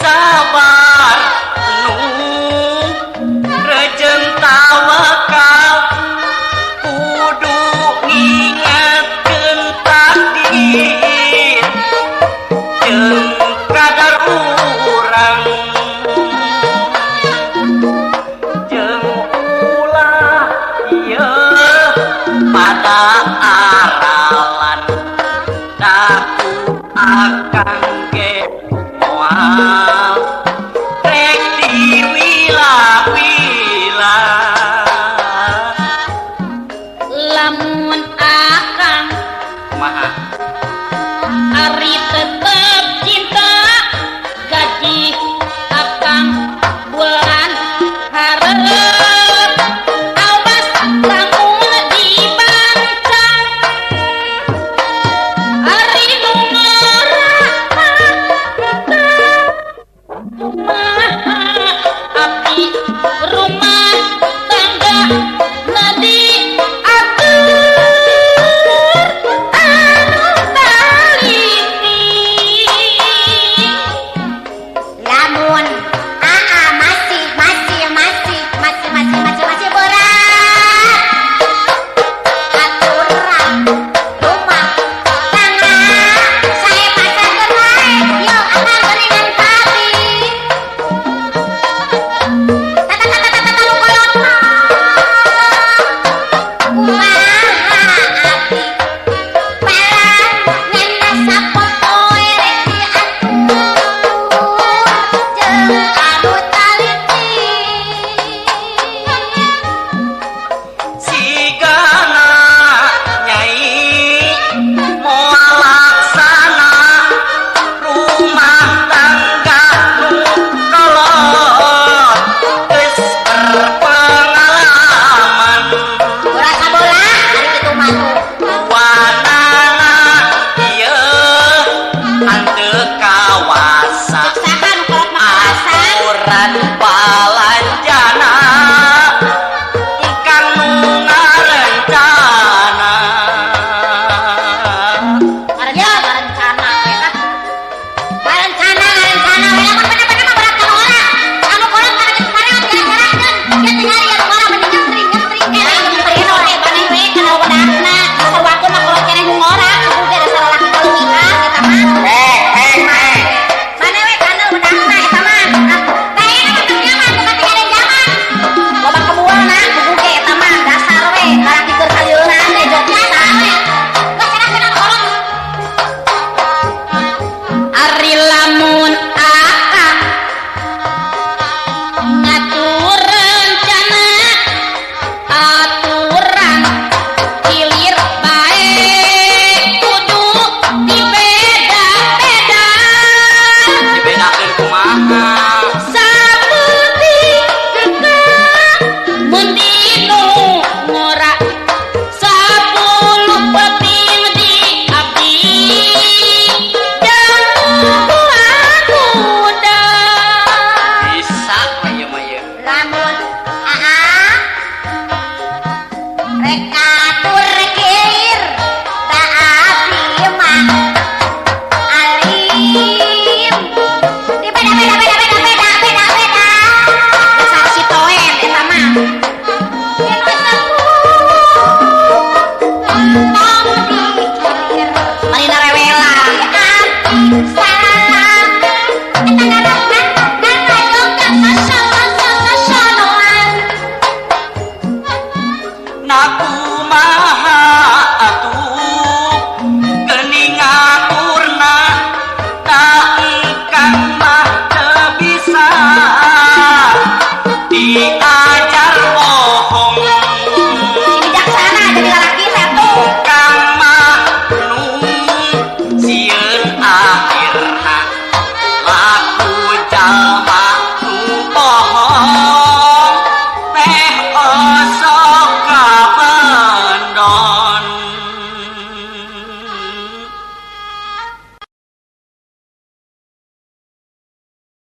sabar nu rejeng tawakal kudu ngingatkeun takdir jeung kadar urang jeung ulah ieu pada aralan daku akan ge moal rek diwilah-wilah lamun akang kumaha ari tetep cinta gaji akang bulan hareup awas lamun dibancang ari nu kumaha abdi rumah tangga nadi atur anu taliti lamun masih berat aturan rumah tangga saya pasangkeun wae yuk akang geuningan papi tata lu kolot kumaha abdi palang nyanda sapopoe rek diatur jeung anu taliti sigana nyai moal laksana rumah tangga nu kolot geus berpengalaman bola sabola ari kitu mah tuh wanana ieu hanteu